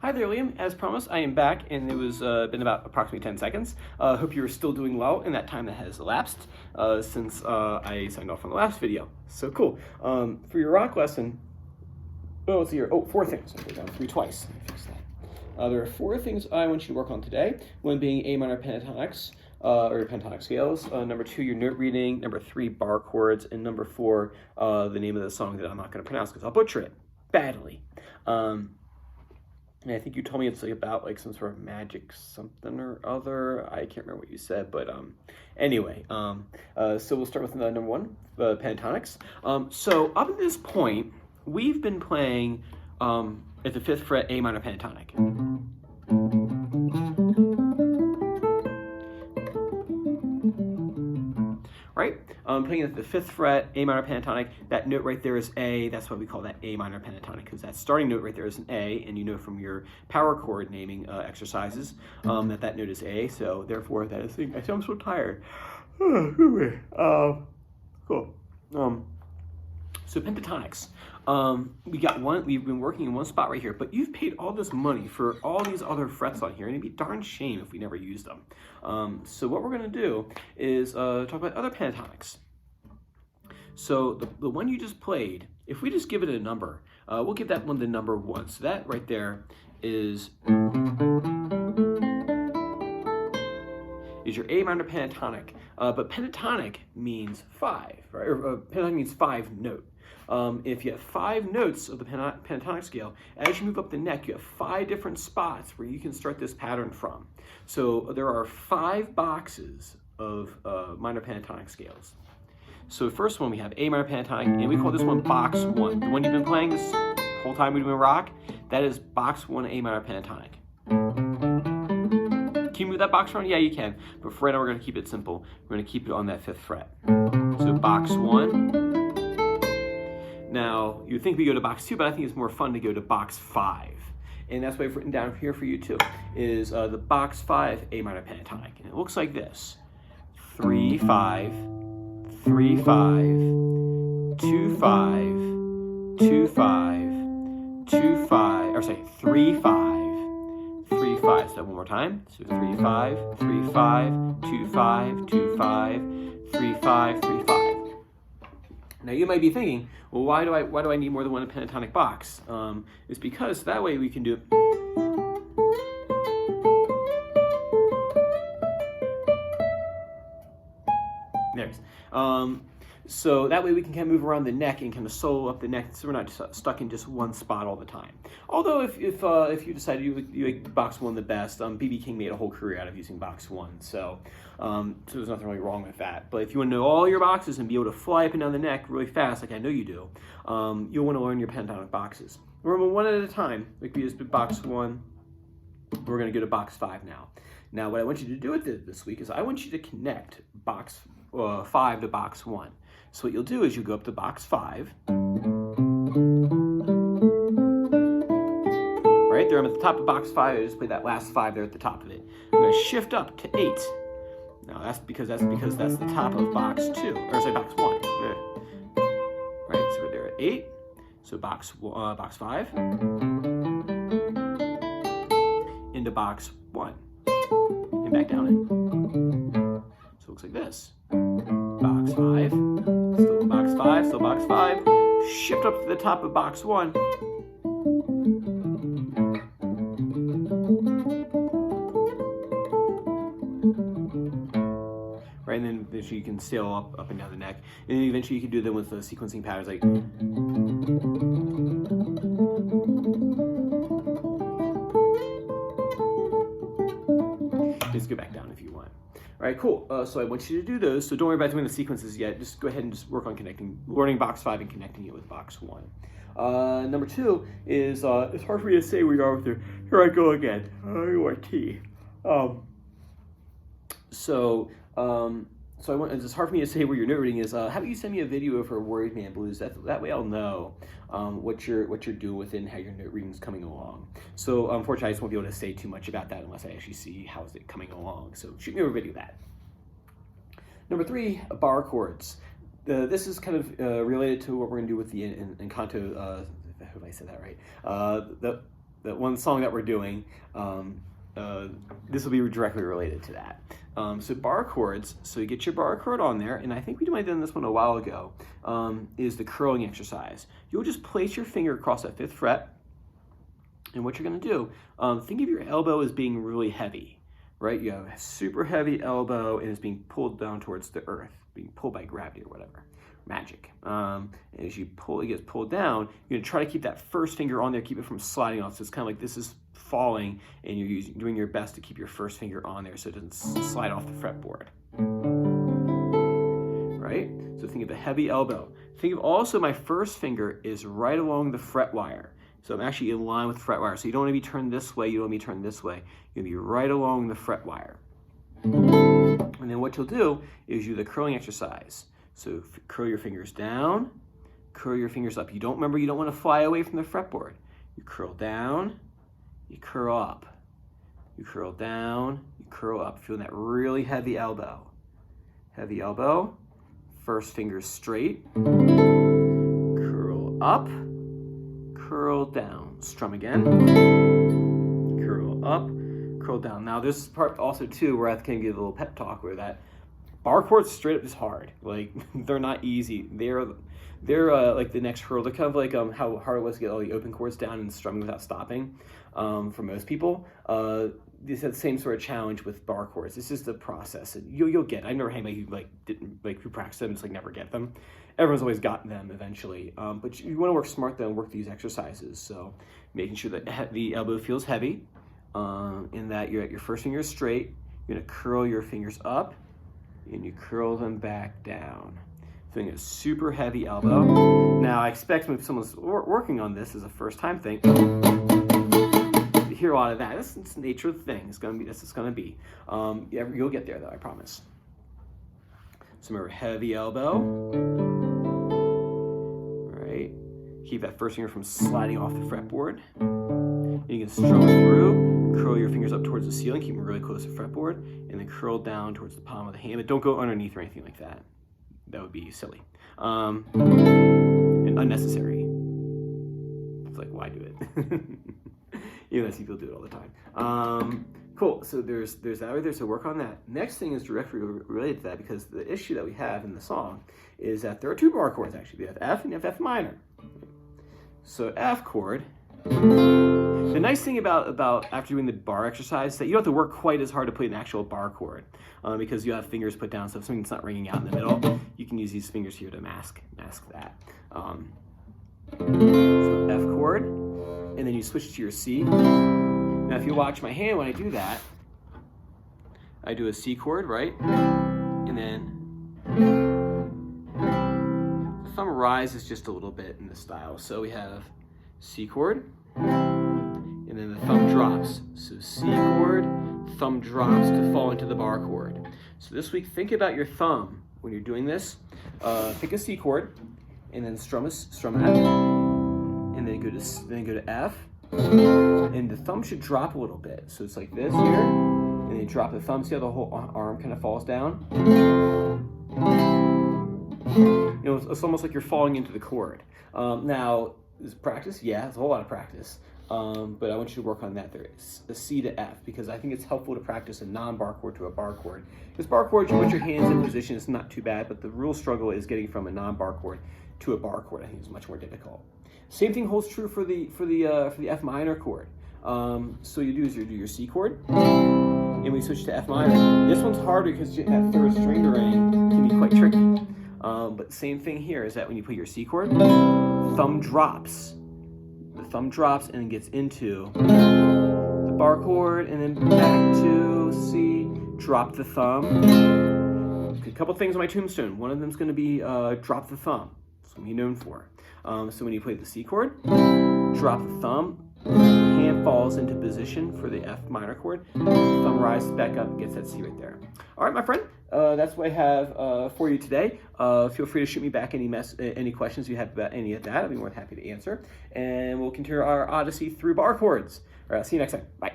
Hi there, Liam. As promised, I am back, and it was been about approximately 10 seconds. Hope you're still doing well in that time that has elapsed since I signed off on the last video. So cool. For your rock lesson, let's see here. Oh, 4 things. I put down 3 twice. Let me fix that. There are 4 things I want you to work on today. One being A minor pentatonics, or your pentatonic scales. Number 2, your note reading. Number 3, bar chords. And number 4, the name of the song that I'm not going to pronounce because I'll butcher it badly. And I think you told me it's like about like some sort of magic something or other. I can't remember what you said, but anyway. So we'll start with number 1, pentatonics. So up to this point, we've been playing at the 5th fret A minor pentatonic. Right? Playing at the 5th fret, A minor pentatonic. That note right there is A. That's why we call that A minor pentatonic, because that starting note right there is an A, and you know from your power chord naming exercises that note is A. So therefore, that is. I'm so tired. Cool. So pentatonics. We got one. We've been working in one spot right here, but you've paid all this money for all these other frets on here, and it'd be a darn shame if we never used them. So what we're going to do is talk about other pentatonics. So the one you just played, if we just give it a number, we'll give that one the number 1. So that right there is your A minor pentatonic. But pentatonic means 5, right? Or pentatonic means 5 note. If you have 5 notes of the pentatonic scale, as you move up the neck, you have 5 different spots where you can start this pattern from. So there are 5 boxes of minor pentatonic scales. So the first one we have A minor pentatonic, and we call this one box 1. The one you've been playing this whole time we've been rock, that is box 1 A minor pentatonic. Can you move that box around? Yeah, you can. But for right now, we're going to keep it simple. We're going to keep it on that 5th fret. So box 1. Now, you'd think we go to box 2, but I think it's more fun to go to box 5. And that's what I've written down here for you too, is the box 5 A minor pentatonic. And it looks like this. 3, 5, 3, 5, 2, 5, 2, 5, 2, 5, or say 3, 5, 3, 5. So one more time. So 3, 5, 3, 5, 2, 5, 2, 5, 3, 5, 3, 5. Now you might be thinking, well, why do I need more than one pentatonic box? It's because that way we can do it. There it is. So that way we can kind of move around the neck and kind of solo up the neck, so we're not stuck in just one spot all the time. Although if you decided you like box 1 the best, B.B. King made a whole career out of using box 1, so there's nothing really wrong with that. But if you want to know all your boxes and be able to fly up and down the neck really fast, like I know you do, you'll want to learn your pentatonic boxes. Remember, one at a time. Like we just did box 1, we're going to go to box 5 now. Now what I want you to do with it this week is I want you to connect box 5 to box 1. So what you'll do is you go up to box 5. Right there, I'm at the top of box 5. I just played that last 5 there at the top of it. I'm going to shift up to 8. Now that's because that's the top of box 2, or say box 1. Right, so we're there at 8. So box 5 into box 1 and back down it. So it looks like this. Box 5, still box 5, still box 5. Shift up to the top of box 1. Right, and then eventually you can sail up and down the neck. And then eventually you can do them with the sequencing patterns like. Just go back down if you want. All right, cool. So I want you to do those. So don't worry about doing the sequences yet. Just go ahead and just work on learning box 5 and connecting it with box 1. Number 2 is, it's hard for me to say where you are with your, here I go again. Your T. It's hard for me to say where your note reading is. How about you send me a video of her Worried Man Blues? That way I'll know what you're doing with it and how your note reading is coming along. So unfortunately, I just won't be able to say too much about that unless I actually see how is it coming along. So shoot me a video of that. Number 3, bar chords. This is kind of related to what we're going to do with the Encanto. I hope I said that right. that one song that we're doing, this will be directly related to that. So bar chords, so you get your bar chord on there, and I think we might have done this one a while ago, is the curling exercise. You'll just place your finger across that 5th fret, and what you're going to do, think of your elbow as being really heavy, right? You have a super heavy elbow, and it's being pulled down towards the earth, being pulled by gravity or whatever. Magic. And as you pull, it gets pulled down, you're going to try to keep that first finger on there, keep it from sliding off. So it's kind of like this is falling, and you're doing your best to keep your first finger on there so it doesn't slide off the fretboard. Right? So think of the heavy elbow. Think of also my first finger is right along the fret wire. So I'm actually in line with the fret wire. So you don't want to be turned this way, you don't want to be turned this way. You're going to be right along the fret wire. And then what you'll do is do the curling exercise. So curl your fingers down, curl your fingers up. You don't want to fly away from the fretboard. You curl down, you curl up. You curl down, you curl up. Feeling that really heavy elbow. Heavy elbow, first finger straight, curl up, curl down. Strum again, curl up, curl down. Now this part also too where I can give a little pep talk where that bar chords straight up is hard. Like, they're not easy. They're like the next hurdle. They're kind of like how hard it was to get all the open chords down and strumming without stopping for most people. This is the same sort of challenge with bar chords. This is the process, and you'll get. I never had anybody who practiced them and just never get them. Everyone's always gotten them eventually. But you want to work smart though and work these exercises. So making sure that the elbow feels heavy, and that your first finger is straight. You're gonna curl your fingers up, and you curl them back down. Feeling a super heavy elbow. Now I expect when someone's working on this as a first time thing, you hear a lot of that. That's the nature of the thing. It's gonna be, that's it's gonna be. You'll get there though, I promise. So remember, heavy elbow. All right. Keep that first finger from sliding off the fretboard. And you can strum through, curl your fingers up towards the ceiling, keep them really close to the fretboard, and then curl down towards the palm of the hand, but don't go underneath or anything like that. That would be silly. And unnecessary. It's like, why do it? Even though I see people do it all the time. Cool, so there's that right there, so work on that. Next thing is directly related to that, because the issue that we have in the song is that there are 2 bar chords actually. We have F and you have F minor. So F chord. The nice thing about after doing the bar exercise is that you don't have to work quite as hard to play an actual bar chord, because you have fingers put down, so if something's not ringing out in the middle, you can use these fingers here to mask that. So F chord, and then you switch to your C. Now if you watch my hand when I do that, I do a C chord, right? And then the thumb rises just a little bit in the style. So we have C chord, and then the thumb drops. So C chord, thumb drops to fall into the bar chord. So this week, think about your thumb when you're doing this. Pick a C chord, and then strum F, and then go to F, and the thumb should drop a little bit. So it's like this here, and then you drop the thumb. See how the whole arm kind of falls down? You know, it's almost like you're falling into the chord. Now, is practice? Yeah, it's a whole lot of practice. But I want you to work on that. There is a C to F, because I think it's helpful to practice a non-bar chord to a bar chord. Because bar chords, you put your hands in position, it's not too bad, but the real struggle is getting from a non-bar chord to a bar chord. I think it's much more difficult. Same thing holds true for the F minor chord. So you do is you do your C chord, and we switch to F minor. This one's harder because that 3rd string ring can be quite tricky. But same thing here is that when you put your C chord, thumb drops. The thumb drops and then gets into the bar chord, and then back to C, drop the thumb. A couple things on my tombstone. One of them is going to be drop the thumb. That's what I'm known for. So when you play the C chord, drop the thumb, hand falls into position for the F minor chord, thumb rises back up and gets that C right there. All right, my friend, that's what I have for you today. Feel free to shoot me back any questions you have about any of that. I'll be more than happy to answer. And we'll continue our odyssey through bar chords. All right, I'll see you next time. Bye.